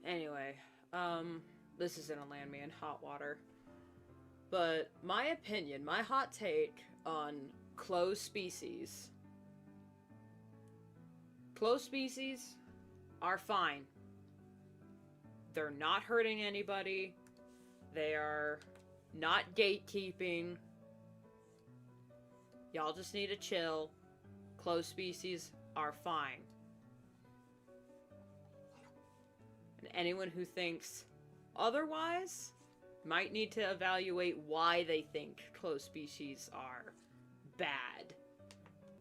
Anyway, this isn't a land me in hot water. But my opinion, my hot take on closed species. Closed species are fine. They're not hurting anybody. They are not gatekeeping. Y'all just need to chill. Closed species are fine. And anyone who thinks otherwise might need to evaluate why they think closed species are bad.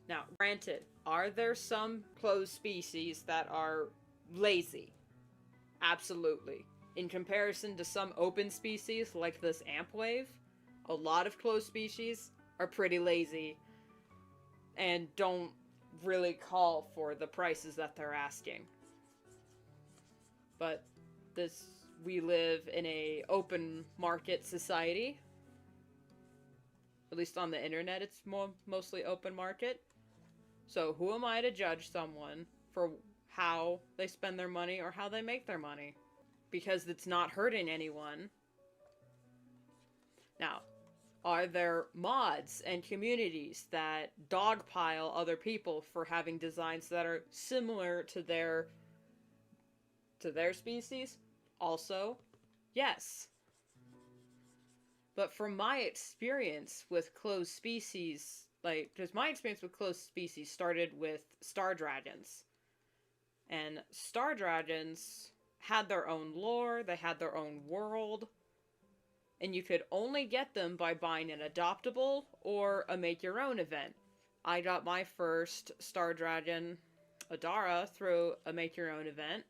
Now, granted, are there some closed species that are lazy? Absolutely. In comparison to some open species like this amp wave, a lot of closed species are pretty lazy and don't really call for the prices that they're asking. But we live in a open market society. At least on the internet, it's mostly open market. So who am I to judge someone for how they spend their money or how they make their money? Because it's not hurting anyone. Now, are there mods and communities that dogpile other people for having designs that are similar to their species? Also, yes. But from my experience with closed species, because my experience with closed species started with Stardragons. And Stardragons had their own lore, they had their own world, and you could only get them by buying an adoptable or a make-your-own event. I got my first Stardragon Adara through a make-your-own event,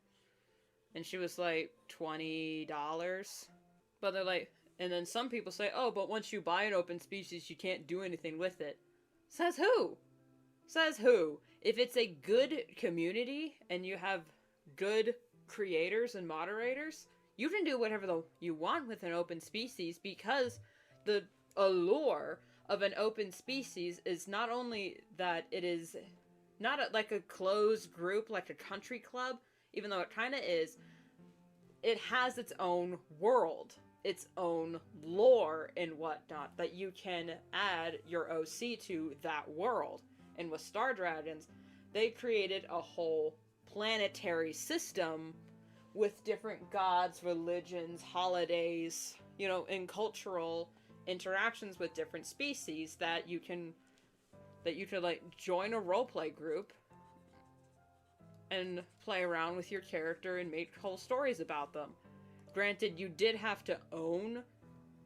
and she was like $20. But they're like, and then some people say, oh, but once you buy an open species, you can't do anything with it. Says who? Says who? If it's a good community and you have good creators and moderators, you can do whatever you want with an open species, because the allure of an open species is not only that it is not like a closed group, like a country club, even though it kind of is. It has its own world, its own lore and whatnot that you can add your OC to that world. And with Stardragons, they created a whole planetary system with different gods, religions, holidays, and cultural interactions with different species that you could join a roleplay group and play around with your character and make whole stories about them. Granted, you did have to own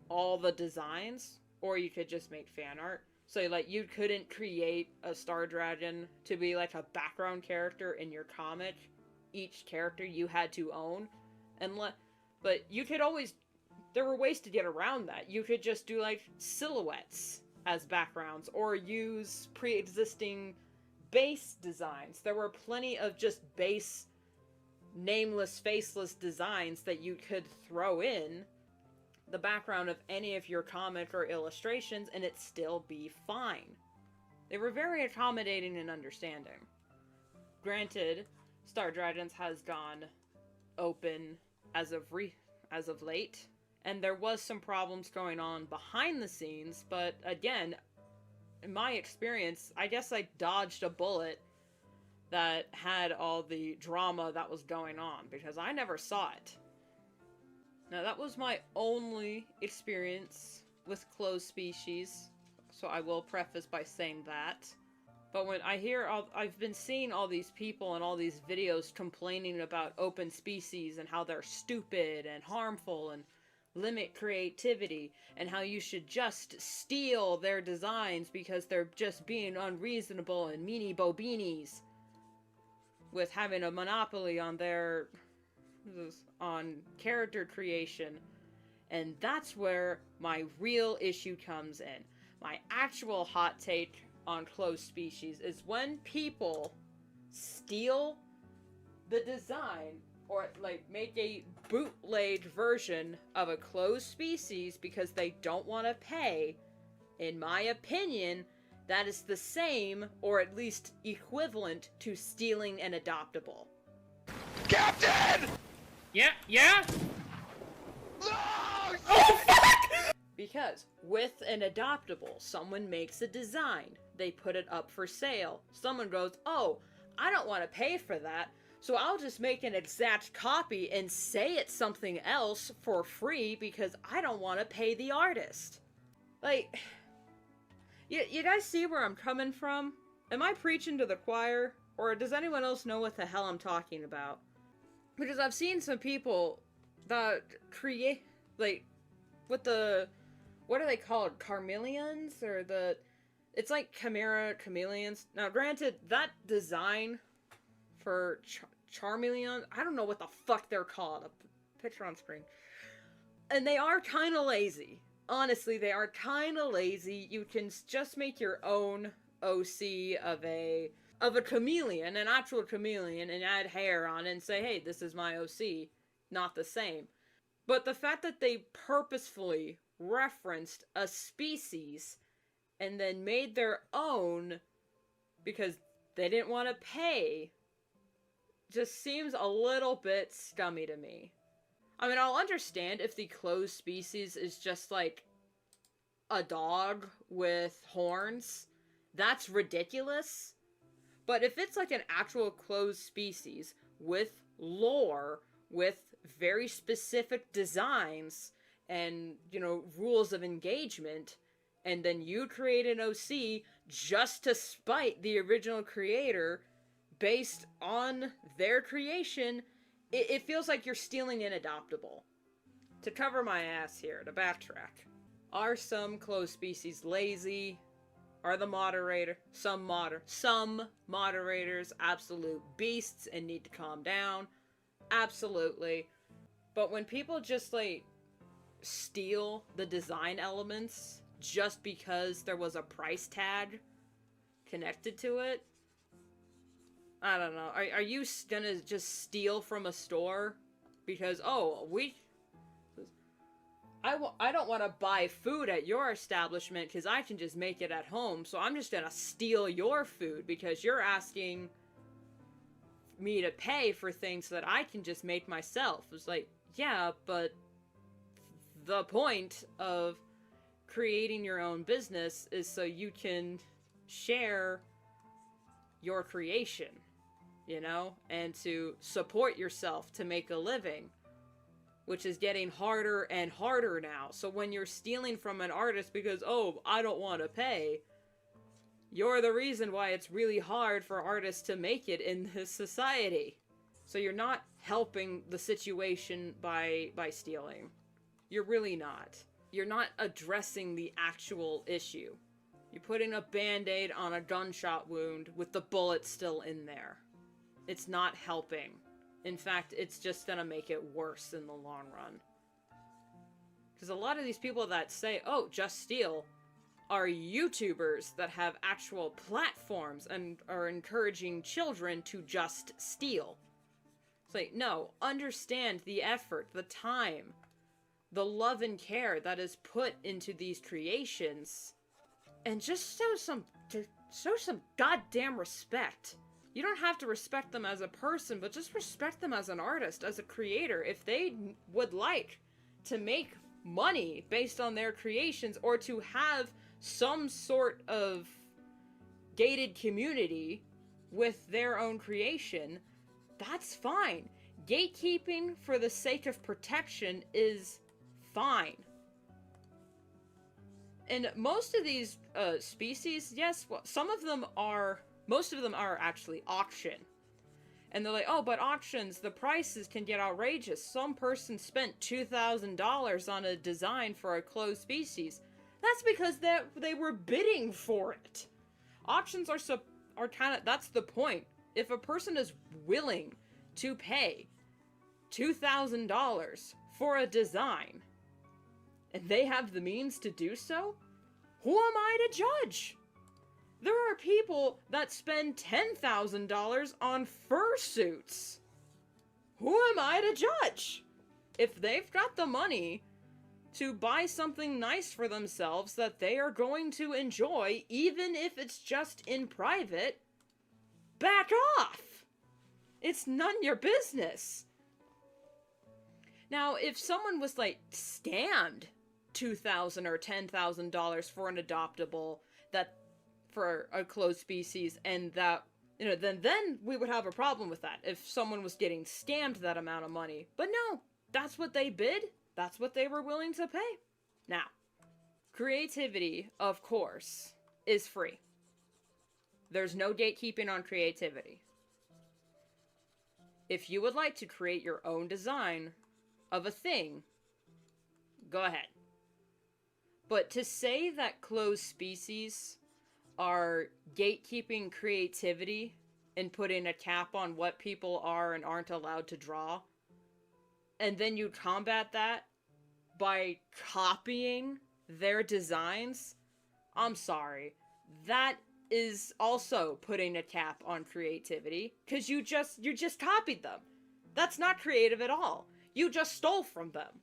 all the designs, or you could just make fan art. So, you couldn't create a Stardragon to be, a background character in your comic. Each character you had to own. But you could always... There were ways to get around that. You could just do, silhouettes as backgrounds, or use pre-existing base designs. There were plenty of just base, nameless, faceless designs that you could throw in the background of any of your comic or illustrations, and it still be fine. They were very accommodating and understanding. Granted, Stardragons has gone open as of late, and there was some problems going on behind the scenes, but again, in my experience, I guess I dodged a bullet that had all the drama that was going on, because I never saw it. Now, that was my only experience with closed species, so I will preface by saying that. But when I've been seeing all these people and all these videos complaining about open species and how they're stupid and harmful and limit creativity, and how you should just steal their designs because they're just being unreasonable and meanie bobinis with having a monopoly on character creation. And that's where my real issue comes in. My actual hot take on closed species is when people steal the design or make a bootleg version of a closed species because they don't want to pay. In my opinion, that is the same, or at least equivalent, to stealing an adoptable. Captain! Yeah, yeah? No! Oh, fuck! Because with an adoptable, someone makes a design, they put it up for sale. Someone goes, oh, I don't want to pay for that, so I'll just make an exact copy and say it's something else for free because I don't want to pay the artist. Like, you guys see where I'm coming from? Am I preaching to the choir? Or does anyone else know what the hell I'm talking about? Because I've seen some people that create, like, with the, what are they called? Carmeleons? Or the, it's like chimera chameleons. Now, granted, that design for Charmeleon, I don't know what the fuck they're called. A picture on screen. And they are kind of lazy. Honestly, they are kind of lazy. You can just make your own OC of a chameleon, an actual chameleon, and add hair on it and say, hey, this is my OC. Not the same. But the fact that they purposefully referenced a species and then made their own because they didn't want to pay just seems a little bit scummy to me. I mean, I'll understand if the closed species is just like a dog with horns. That's ridiculous. But if it's like an actual closed species with lore, with very specific designs and, you know, rules of engagement, and then you create an OC just to spite the original creator based on their creation, it feels like you're stealing an adoptable. To cover my ass here, to backtrack. Are some closed species lazy? Are some moderators absolute beasts and need to calm down? Absolutely. But when people just, like, steal the design elements just because there was a price tag connected to it, I don't know. Are you gonna just steal from a store? Because, oh, I don't want to buy food at your establishment because I can just make it at home, so I'm just gonna steal your food because you're asking me to pay for things that I can just make myself. It's like, yeah, but the point of creating your own business is so you can share your creation, you know, and to support yourself to make a living, which is getting harder and harder now. So when you're stealing from an artist because, oh, I don't want to pay, you're the reason why it's really hard for artists to make it in this society. So you're not helping the situation by stealing. You're really not. You're not addressing the actual issue. You're putting a band-aid on a gunshot wound with the bullet still in there. It's not helping. In fact, it's just gonna make it worse in the long run. Because a lot of these people that say, oh, just steal, are YouTubers that have actual platforms and are encouraging children to just steal. It's like, no, understand the effort, the time, the love and care that is put into these creations, and just show some goddamn respect. You don't have to respect them as a person, but just respect them as an artist, as a creator. If they would like to make money based on their creations, or to have some sort of gated community with their own creation, that's fine. Gatekeeping for the sake of protection is fine. And most of these species, yes, well, most of them are actually auction. And they're like, oh, but auctions, the prices can get outrageous. Some person spent $2,000 on a design for a closed species. That's because they were bidding for it. Auctions are kind of, that's the point. If a person is willing to pay $2,000 for a design, and they have the means to do so, who am I to judge? There are people that spend $10,000 on fursuits. Who am I to judge? If they've got the money to buy something nice for themselves that they are going to enjoy, even if it's just in private, back off! It's none of your business. Now, if someone was, like, scammed $2,000 or $10,000 for an adoptable that for a closed species, and that, you know, then we would have a problem with that if someone was getting scammed that amount of money. But no, that's what they bid. That's what they were willing to pay. Now, creativity, of course, is free. There's no gatekeeping on creativity. If you would like to create your own design of a thing, go ahead. But to say that closed species are gatekeeping creativity and putting a cap on what people are and aren't allowed to draw, and then you combat that by copying their designs, I'm sorry. That is also putting a cap on creativity, because you just copied them. That's not creative at all. You just stole from them.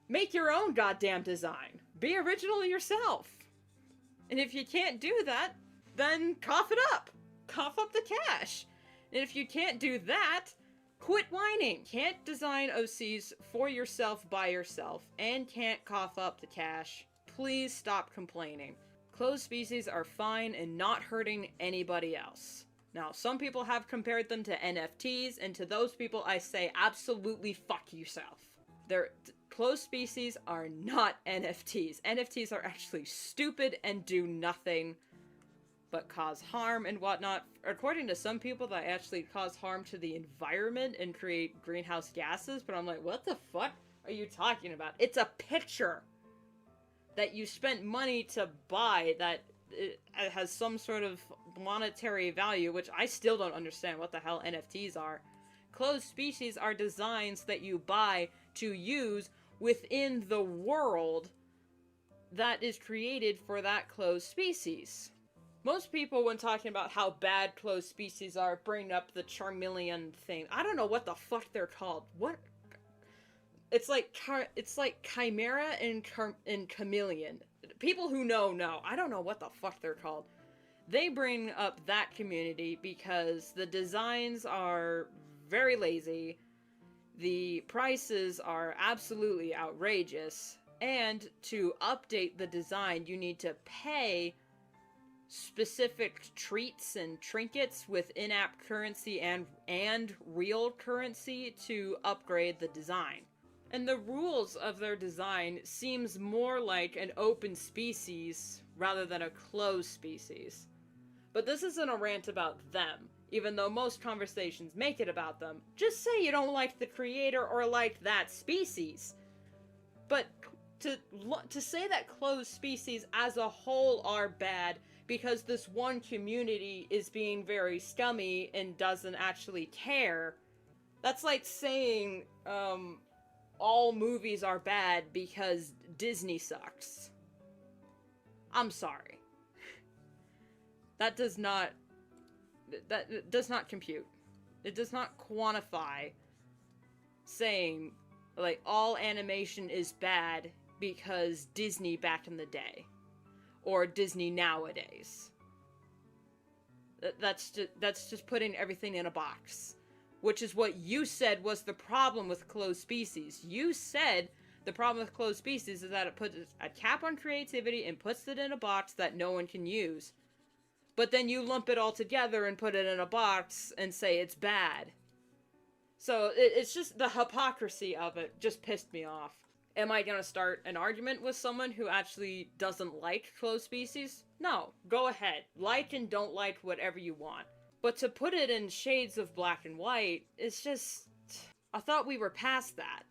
Make your own goddamn design. Be original yourself. And if you can't do that, then cough it up. Cough up the cash. And if you can't do that, quit whining. Can't design OCs for yourself by yourself, and can't cough up the cash. Please stop complaining. Closed species are fine and not hurting anybody else. Now, some people have compared them to NFTs, and to those people I say absolutely fuck yourself. Closed species are not NFTs. NFTs are actually stupid and do nothing but cause harm and whatnot. According to some people, that actually cause harm to the environment and create greenhouse gases, but I'm like, what the fuck are you talking about? It's a picture that you spent money to buy that it has some sort of monetary value, which I still don't understand what the hell NFTs are. Closed species are designs that you buy to use within the world that is created for that closed species. Most people, when talking about how bad closed species are, bring up the Charmeleon thing. I don't know what the fuck they're called. What? It's like Chimera and Chameleon. People who know. I don't know what the fuck they're called. They bring up that community because the designs are very lazy, the prices are absolutely outrageous, and to update the design you need to pay specific treats and trinkets with in-app currency and real currency to upgrade the design. And the rules of their design seems more like an open species rather than a closed species. But this isn't a rant about them, even though most conversations make it about them. Just say you don't like the creator or like that species. But to say that closed species as a whole are bad because this one community is being very scummy and doesn't actually care, that's like saying, all movies are bad because Disney sucks. I'm sorry. That does not compute. It does not quantify saying, like, all animation is bad because Disney back in the day. Or Disney nowadays. That's just putting everything in a box. Which is what you said was the problem with closed species. You said the problem with closed species is that it puts a cap on creativity and puts it in a box that no one can use. But then you lump it all together and put it in a box and say it's bad. So it's just the hypocrisy of it just pissed me off. Am I gonna start an argument with someone who actually doesn't like closed species? No, go ahead. Like and don't like whatever you want. But to put it in shades of black and white, it's just... I thought we were past that.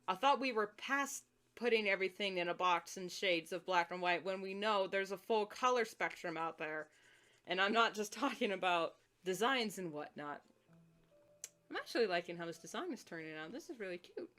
I thought we were past putting everything in a box in shades of black and white when we know there's a full color spectrum out there. And I'm not just talking about designs and whatnot. I'm actually liking how this design is turning out. This is really cute.